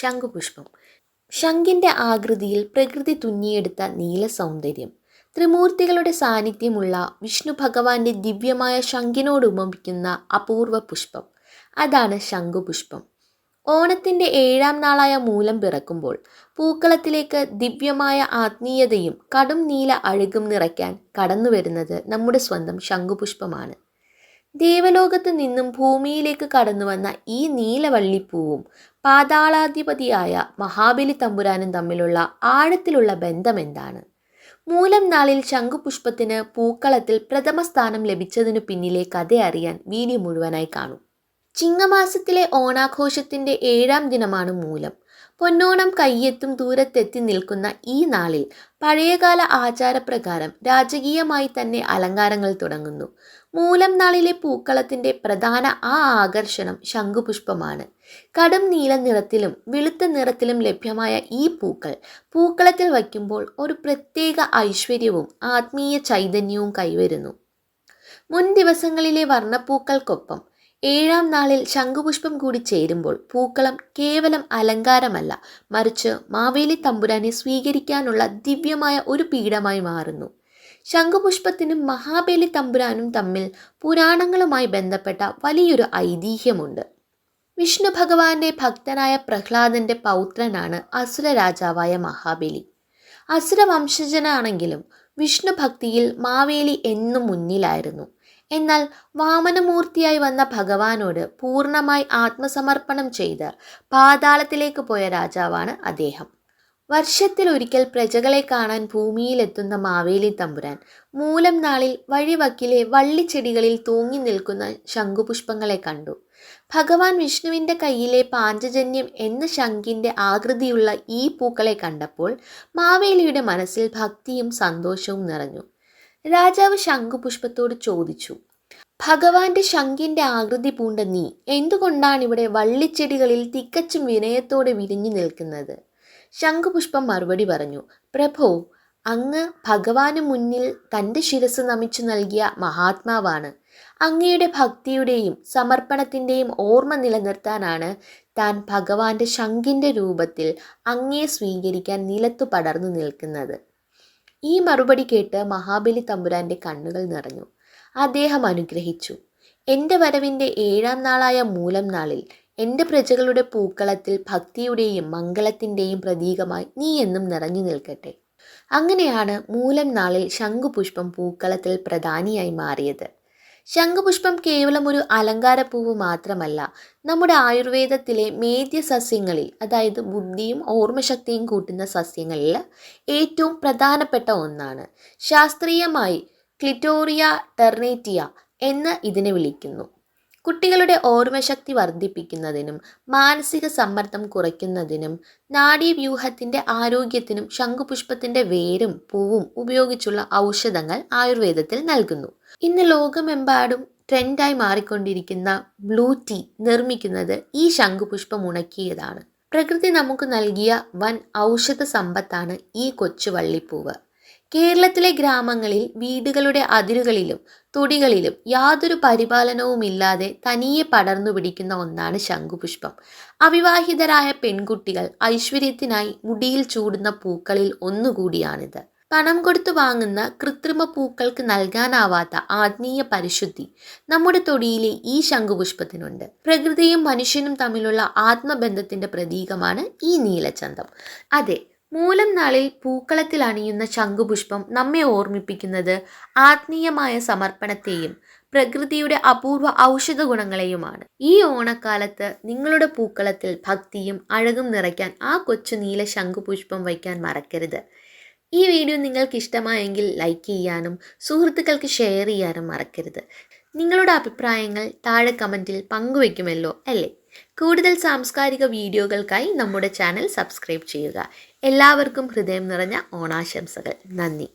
ശംഖുപുഷ്പം. ശംഖിന്റെ ആകൃതിയിൽ പ്രകൃതി തുന്നിയെടുത്ത നീല സൗന്ദര്യം. ത്രിമൂർത്തികളുടെ സാന്നിധ്യമുള്ള വിഷ്ണു ഭഗവാന്റെ ദിവ്യമായ ശംഖിനോട് ഉപമിക്കുന്ന അപൂർവ പുഷ്പം. അതാണ് ശംഖുപുഷ്പം. ഓണത്തിന്റെ 7ാം നാളായ മൂലം പിറക്കുമ്പോൾ പൂക്കളത്തിലേക്ക് ദിവ്യമായ ആത്മീയതയും കടും നീല അഴകും നിറയ്ക്കാൻ കടന്നുവരുന്നത് നമ്മുടെ സ്വന്തം ശംഖുപുഷ്പമാണ്. ദേവലോകത്ത് നിന്നും ഭൂമിയിലേക്ക് കടന്നുവന്ന ഈ നീലവള്ളിപ്പൂവും പാതാളാധിപതിയായ മഹാബലി തമ്പുരാനും തമ്മിലുള്ള ആഴത്തിലുള്ള ബന്ധം എന്താണ്? മൂലം നാളിൽ ശംഖുപുഷ്പത്തിന് പൂക്കളത്തിൽ പ്രഥമ സ്ഥാനം ലഭിച്ചതിനു പിന്നിലെ കഥ അറിയാൻ വീഡിയോ മുഴുവനായി കാണൂ. ചിങ്ങമാസത്തിലെ ഓണാഘോഷത്തിന്റെ 7ാം ദിനമാണ് മൂലം. പൊന്നോണം കയ്യെത്തും ദൂരത്തെത്തി നിൽക്കുന്ന ഈ നാളിൽ പഴയകാല ആചാരപ്രകാരം രാജകീയമായി തന്നെ അലങ്കാരങ്ങൾ തുടങ്ങുന്നു. മൂലം നാളിലെ പൂക്കളത്തിന്റെ പ്രധാന ആകർഷണം ശംഖുപുഷ്പമാണ്. കടും നീല നിറത്തിലും വെളുത്ത നിറത്തിലും ലഭ്യമായ ഈ പൂക്കളത്തിൽ വയ്ക്കുമ്പോൾ ഒരു പ്രത്യേക ഐശ്വര്യവും ആത്മീയ ചൈതന്യവും കൈവരുന്നു. മുൻ ദിവസങ്ങളിലെ വർണ്ണപ്പൂക്കൾക്കൊപ്പം 7ാം നാളിൽ ശംഖുപുഷ്പം കൂടി ചേരുമ്പോൾ പൂക്കളം കേവലം അലങ്കാരമല്ല, മറിച്ച് മാവേലി തമ്പുരാനെ സ്വീകരിക്കാനുള്ള ദിവ്യമായ ഒരു പീഠമായി മാറുന്നു. ശംഖുപുഷ്പത്തിനും മഹാബലി തമ്പുരാനും തമ്മിൽ പുരാണങ്ങളുമായി ബന്ധപ്പെട്ട വലിയൊരു ഐതിഹ്യമുണ്ട്. വിഷ്ണു ഭഗവാന്റെ ഭക്തനായ പ്രഹ്ലാദന്റെ പൗത്രനാണ് അസുര രാജാവായ മഹാബലി. അസുര വംശജനാണെങ്കിലും വിഷ്ണു ഭക്തിയിൽ മാവേലി എന്നും മുന്നിലായിരുന്നു. എന്നാൽ വാമനമൂർത്തിയായി വന്ന ഭഗവാനോട് പൂർണ്ണമായി ആത്മസമർപ്പണം ചെയ്ത് പാതാളത്തിലേക്ക് പോയ രാജാവാണ് അദ്ദേഹം. വർഷത്തിലൊരിക്കൽ പ്രജകളെ കാണാൻ ഭൂമിയിലെത്തുന്ന മാവേലി തമ്പുരാൻ മൂലം നാളിൽ വഴിവക്കിലെ വള്ളിച്ചെടികളിൽ തൂങ്ങി നിൽക്കുന്ന ശംഖുപുഷ്പങ്ങളെ കണ്ടു. ഭഗവാൻ വിഷ്ണുവിൻ്റെ കയ്യിലെ പാഞ്ചജന്യം എന്ന ശംഖിൻ്റെ ആകൃതിയുള്ള ഈ പൂക്കളെ കണ്ടപ്പോൾ മാവേലിയുടെ മനസ്സിൽ ഭക്തിയും സന്തോഷവും നിറഞ്ഞു. രാജാവ് ശംഖുപുഷ്പത്തോട് ചോദിച്ചു, ഭഗവാന്റെ ശംഖിന്റെ ആകൃതി പൂണ്ട നീ എന്തുകൊണ്ടാണിവിടെ വള്ളിച്ചെടികളിൽ തികച്ചും വിനയത്തോടെ വിരിഞ്ഞു നിൽക്കുന്നത്? ശംഖുപുഷ്പം മറുപടി പറഞ്ഞു, പ്രഭോ, അങ്ങ് ഭഗവാന് മുന്നിൽ തൻ്റെ ശിരസ് നമിച്ചു നൽകിയ മഹാത്മാവാണ്. അങ്ങയുടെ ഭക്തിയുടെയും സമർപ്പണത്തിൻ്റെയും ഓർമ്മ നിലനിർത്താനാണ് താൻ ഭഗവാന്റെ ശംഖിന്റെ രൂപത്തിൽ അങ്ങയെ സ്വീകരിക്കാൻ നിലത്തു പടർന്നു നിൽക്കുന്നത്. ഈ മറുപടി കേട്ട് മഹാബലി തമ്പുരാന്റെ കണ്ണുകൾ നിറഞ്ഞു. അദ്ദേഹം അനുഗ്രഹിച്ചു, എൻ്റെ വരവിൻ്റെ 7ാം നാളായ മൂലം നാളിൽ എൻ്റെ പ്രജകളുടെ പൂക്കളത്തിൽ ഭക്തിയുടെയും മംഗളത്തിൻ്റെയും പ്രതീകമായി നീ എന്നും നിറഞ്ഞു നിൽക്കട്ടെ. അങ്ങനെയാണ് മൂലം നാളിൽ ശംഖുപുഷ്പം പൂക്കളത്തിൽ പ്രധാനിയായി മാറിയത്. ശംഖുപുഷ്പം കേവലം ഒരു അലങ്കാരപ്പൂവ് മാത്രമല്ല, നമ്മുടെ ആയുർവേദത്തിലെ മേധ്യസസ്യങ്ങളിൽ, അതായത് ബുദ്ധിയും ഓർമ്മശക്തിയും കൂട്ടുന്ന സസ്യങ്ങളിൽ ഏറ്റവും പ്രധാനപ്പെട്ട ഒന്നാണ്. ശാസ്ത്രീയമായി ക്ലിറ്റോറിയ ടെർനേറ്റിയ എന്ന് ഇതിനെ വിളിക്കുന്നു. കുട്ടികളുടെ ഓർമ്മശക്തി വർദ്ധിപ്പിക്കുന്നതിനും മാനസിക സമ്മർദ്ദം കുറയ്ക്കുന്നതിനും നാഡീവ്യൂഹത്തിൻ്റെ ആരോഗ്യത്തിനും ശംഖുപുഷ്പത്തിൻ്റെ വേരും പൂവും ഉപയോഗിച്ചുള്ള ഔഷധങ്ങൾ ആയുർവേദത്തിൽ നൽകുന്നു. ഇന്ന് ലോകമെമ്പാടും ട്രെൻഡായി മാറിക്കൊണ്ടിരിക്കുന്ന ബ്ലൂ ടീ നിർമ്മിക്കുന്നത് ഈ ശംഖുപുഷ്പം ഉണക്കിയതാണ്. പ്രകൃതി നമുക്ക് നൽകിയ വൻ ഔഷധ സമ്പത്താണ് ഈ കൊച്ചു വള്ളിപ്പൂവ്. കേരളത്തിലെ ഗ്രാമങ്ങളിൽ വീടുകളുടെ അതിരുകളിലും തൊടികളിലും യാതൊരു പരിപാലനവുമില്ലാതെ തനിയെ പടർന്നു പിടിക്കുന്ന ഒന്നാണ് ശംഖുപുഷ്പം. അവിവാഹിതരായ പെൺകുട്ടികൾ ഐശ്വര്യത്തിനായി മുടിയിൽ ചൂടുന്ന പൂക്കളിൽ ഒന്നുകൂടിയാണിത്. പണം കൊടുത്തു വാങ്ങുന്ന കൃത്രിമ പൂക്കൾക്ക് നൽകാനാവാത്ത ആത്മീയ പരിശുദ്ധി നമ്മുടെ തൊടിയിലെ ഈ ശംഖുപുഷ്പത്തിനുണ്ട്. പ്രകൃതിയും മനുഷ്യനും തമ്മിലുള്ള ആത്മബന്ധത്തിന്റെ പ്രതീകമാണ് ഈ നീലചന്തം. അതെ, മൂലം നാളിൽ പൂക്കളത്തിൽ അണിയുന്ന ശംഖുപുഷ്പം നമ്മെ ഓർമ്മിപ്പിക്കുന്നത് ആത്മീയമായ സമർപ്പണത്തെയും പ്രകൃതിയുടെ അപൂർവ ഔഷധ ഗുണങ്ങളെയുമാണ്. ഈ ഓണക്കാലത്ത് നിങ്ങളുടെ പൂക്കളത്തിൽ ഭക്തിയും അഴകും നിറയ്ക്കാൻ ആ കൊച്ചു നീല ശംഖുപുഷ്പം വയ്ക്കാൻ മറക്കരുത്. ഈ വീഡിയോ നിങ്ങൾക്ക് ഇഷ്ടമായെങ്കിൽ ലൈക്ക് ചെയ്യാനും സുഹൃത്തുക്കൾക്ക് ഷെയർ ചെയ്യാനും മറക്കരുത്. നിങ്ങളുടെ അഭിപ്രായങ്ങൾ താഴെ കമൻറ്റിൽ പങ്കുവയ്ക്കുമല്ലോ അല്ലേ? കൂടുതൽ സാംസ്കാരിക വീഡിയോകൾക്കായി നമ്മുടെ ചാനൽ സബ്സ്ക്രൈബ് ചെയ്യുക. എല്ലാവർക്കും ഹൃദയം നിറഞ്ഞ ഓണാശംസകൾ. നന്ദി.